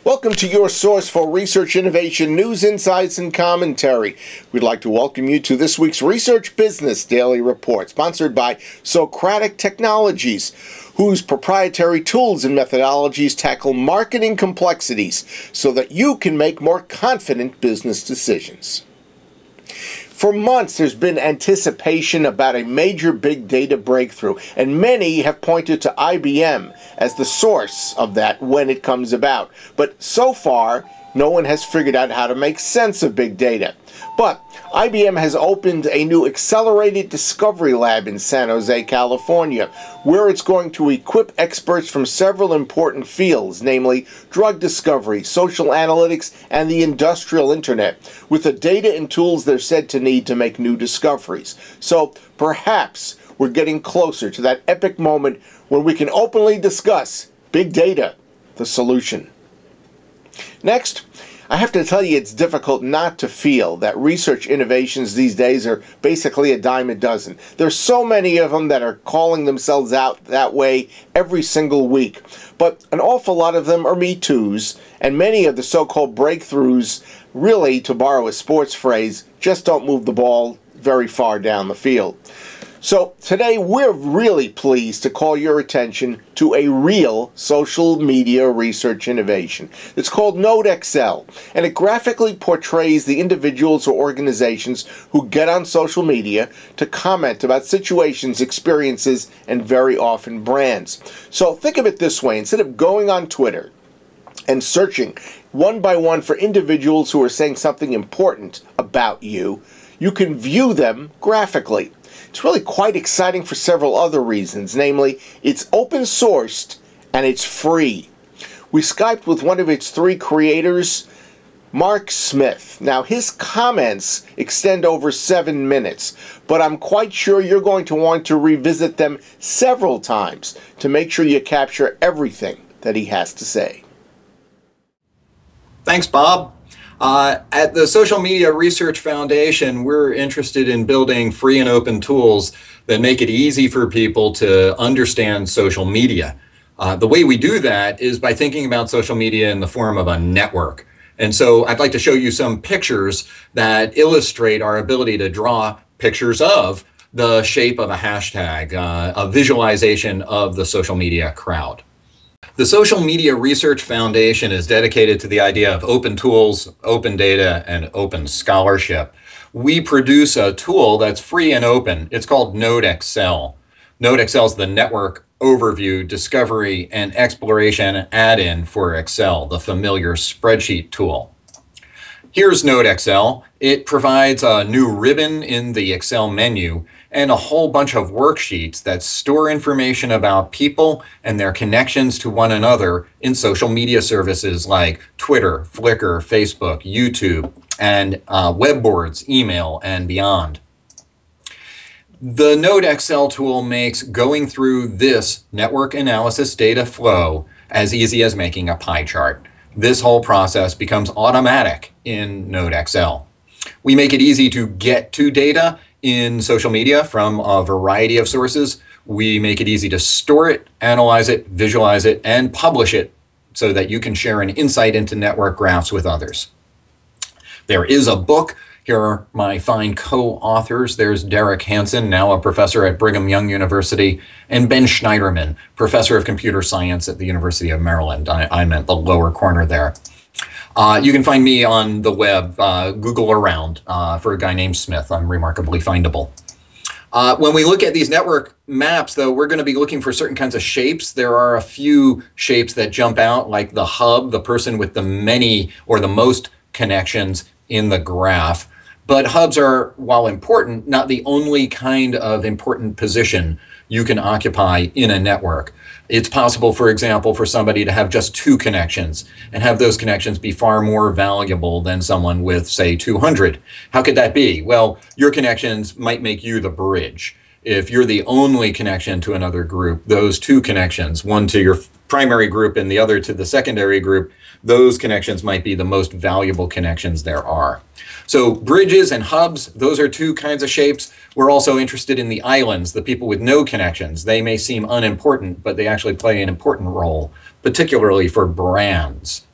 Welcome to your source for research, innovation, news, insights, and commentary. We'd like to welcome you to this week's Research Business Daily Report, sponsored by Socratic Technologies, whose proprietary tools and methodologies tackle marketing complexities so that you can make more confident business decisions. For months, there's been anticipation about a major big data breakthrough, and many have pointed to IBM as the source of that when it comes about. But so far, no one has figured out how to make sense of big data. But IBM has opened a new accelerated discovery lab in San Jose, California, where it's going to equip experts from several important fields, namely drug discovery, social analytics, and the industrial internet, with the data and tools they're said to need to make new discoveries. So perhaps we're getting closer to that epic moment when we can openly discuss big data, the solution. Next, I have to tell you it's difficult not to feel that research innovations these days are basically a dime a dozen. There's so many of them that are calling themselves out that way every single week. But an awful lot of them are Me Too's, and many of the so-called breakthroughs really, to borrow a sports phrase, just don't move the ball very far down the field. So today we're really pleased to call your attention to a real social media research innovation. It's called NodeXL, and it graphically portrays the individuals or organizations who get on social media to comment about situations, experiences, and very often brands. So think of it this way: instead of going on Twitter and searching one by one for individuals who are saying something important about you, you can view them graphically. It's really quite exciting for several other reasons, namely, it's open sourced and it's free. We Skyped with one of its three creators, Mark Smith. Now, his comments extend over 7 minutes, but I'm quite sure you're going to want to revisit them several times to make sure you capture everything that he has to say. Thanks, Bob. At the Social Media Research Foundation, we're interested in building free and open tools that make it easy for people to understand social media. The way we do that is by thinking about social media in the form of a network. And so I'd like to show you some pictures that illustrate our ability to draw pictures of the shape of a hashtag, a visualization of the social media crowd. The Social Media Research Foundation is dedicated to the idea of open tools, open data, and open scholarship. We produce a tool that's free and open. It's called NodeXL. NodeXL is the network overview, discovery, and exploration add-in for Excel, the familiar spreadsheet tool. Here's NodeXL. It provides a new ribbon in the Excel menu and a whole bunch of worksheets that store information about people and their connections to one another in social media services like Twitter, Flickr, Facebook, YouTube, and web boards, email, and beyond. The NodeXL tool makes going through this network analysis data flow as easy as making a pie chart. This whole process becomes automatic in NodeXL. We make it easy to get to data in social media from a variety of sources. We make it easy to store it, analyze it, visualize it, and publish it so that you can share an insight into network graphs with others. There is a book. Here are my fine co-authors. There's Derek Hansen, now a professor at Brigham Young University, and Ben Schneiderman, professor of computer science at the University of Maryland. I'm at the lower corner there. You can find me on the web, Google around for a guy named Smith. I'm remarkably findable. When we look at these network maps, though, we're going to be looking for certain kinds of shapes. There are a few shapes that jump out, like the hub, the person with the many or the most connections in the graph. But hubs are, while important, not the only kind of important position you can occupy in a network. It's possible, for example, for somebody to have just 2 connections and have those connections be far more valuable than someone with, say, 200. How could that be? Well, your connections might make you the bridge. If you're the only connection to another group, those 2 connections, one to your primary group and the other to the secondary group, those connections might be the most valuable connections there are. So bridges and hubs, those are 2 kinds of shapes. We're also interested in the islands, the people with no connections. They may seem unimportant, but they actually play an important role, particularly for brands.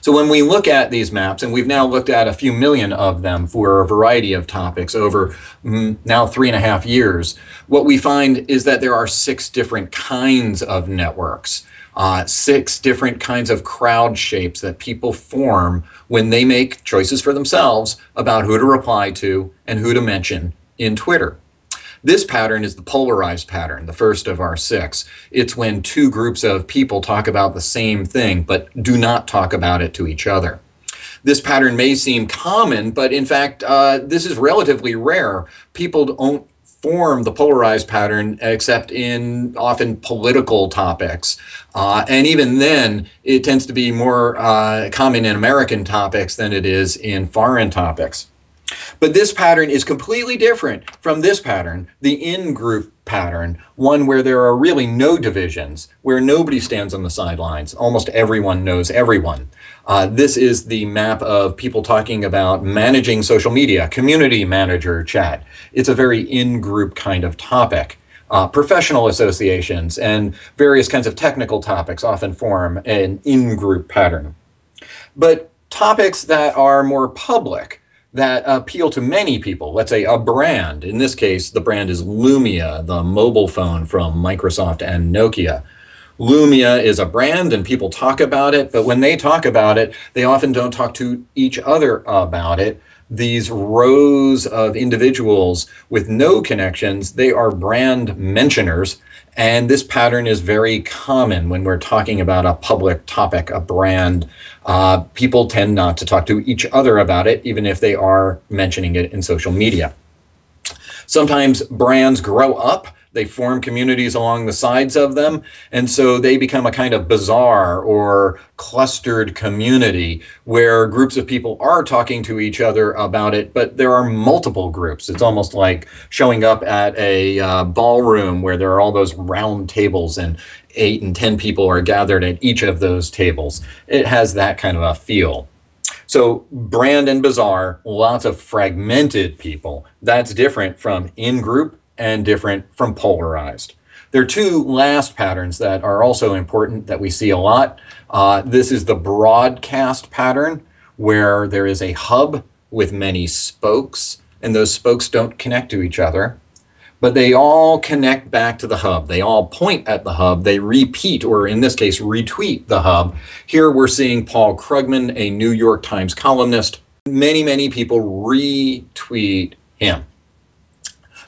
So when we look at these maps, and we've now looked at a few million of them for a variety of topics over now 3.5 years, what we find is that there are 6 different kinds of networks, 6 different kinds of crowd shapes that people form when they make choices for themselves about who to reply to and who to mention in Twitter. This pattern is the polarized pattern, the first of our 6. It's when 2 groups of people talk about the same thing, but do not talk about it to each other. This pattern may seem common, but in fact, this is relatively rare. People don't form the polarized pattern except in often political topics. And even then, it tends to be more common in American topics than it is in foreign topics. But this pattern is completely different from this pattern, the in-group pattern, one where there are really no divisions, where nobody stands on the sidelines. Almost everyone knows everyone. This is the map of people talking about managing social media, community manager chat. It's a very in-group kind of topic. Professional associations and various kinds of technical topics often form an in-group pattern. But topics that are more public, that appeal to many people, let's say a brand. In this case, the brand is Lumia, the mobile phone from Microsoft and Nokia. Lumia is a brand and people talk about it, but when they talk about it, they often don't talk to each other about it. These rows of individuals with no connections, they are brand mentioners. And this pattern is very common when we're talking about a public topic, a brand. People tend not to talk to each other about it, even if they are mentioning it in social media. Sometimes brands grow up. They form communities along the sides of them, and so they become a kind of bazaar or clustered community where groups of people are talking to each other about it, but there are multiple groups. It's almost like showing up at a ballroom where there are all those round tables and 8 and 10 people are gathered at each of those tables. It has that kind of a feel. So brand and bazaar, lots of fragmented people. That's different from in-group and different from polarized. There are 2 last patterns that are also important that we see a lot. This is the broadcast pattern, where there is a hub with many spokes, and those spokes don't connect to each other, but they all connect back to the hub. They all point at the hub. They repeat, or in this case, retweet the hub. Here we're seeing Paul Krugman, a New York Times columnist. Many people retweet him.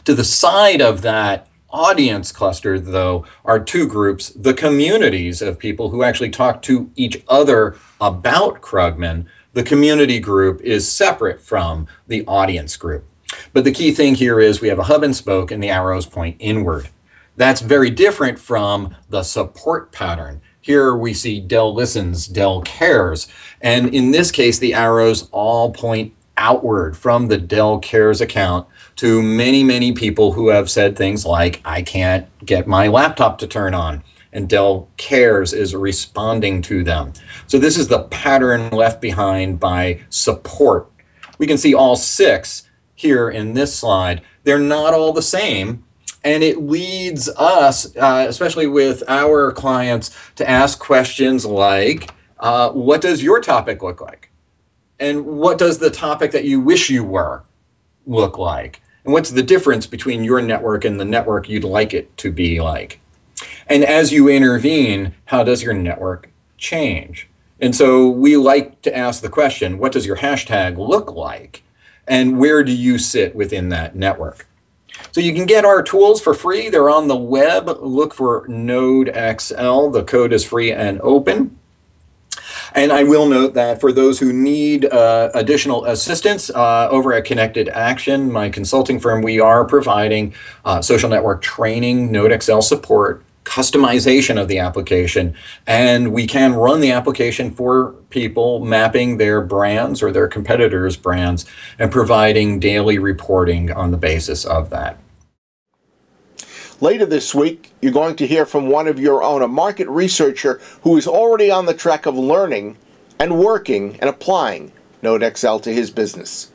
To the side of that audience cluster, though, are 2 groups, the communities of people who actually talk to each other about Krugman. The community group is separate from the audience group. But the key thing here is we have a hub and spoke and the arrows point inward. That's very different from the support pattern. Here we see Dell listens, Dell cares. And in this case, the arrows all point outward from the Dell cares account to many people who have said things like, I can't get my laptop to turn on, and Dell cares is responding to them. So this is the pattern left behind by support. We can see all 6 here in this slide. They're not all the same, and it leads us, especially with our clients, to ask questions like, what does your topic look like? And what does the topic that you wish you were look like? And what's the difference between your network and the network you'd like it to be like? And as you intervene, how does your network change? And so we like to ask the question, what does your hashtag look like? And where do you sit within that network? So you can get our tools for free. They're on the web. Look for NodeXL. The code is free and open. And I will note that for those who need additional assistance over at Connected Action, my consulting firm, we are providing social network training, NodeXL support, customization of the application, and we can run the application for people mapping their brands or their competitors' brands and providing daily reporting on the basis of that. Later this week, you're going to hear from one of your own, a market researcher who is already on the track of learning and working and applying NodeXL to his business.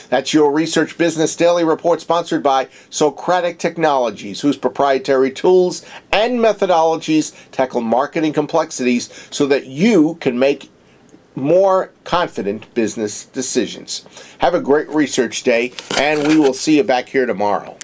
That's your Research Business Daily Report, sponsored by Socratic Technologies, whose proprietary tools and methodologies tackle marketing complexities so that you can make more confident business decisions. Have a great research day, and we will see you back here tomorrow.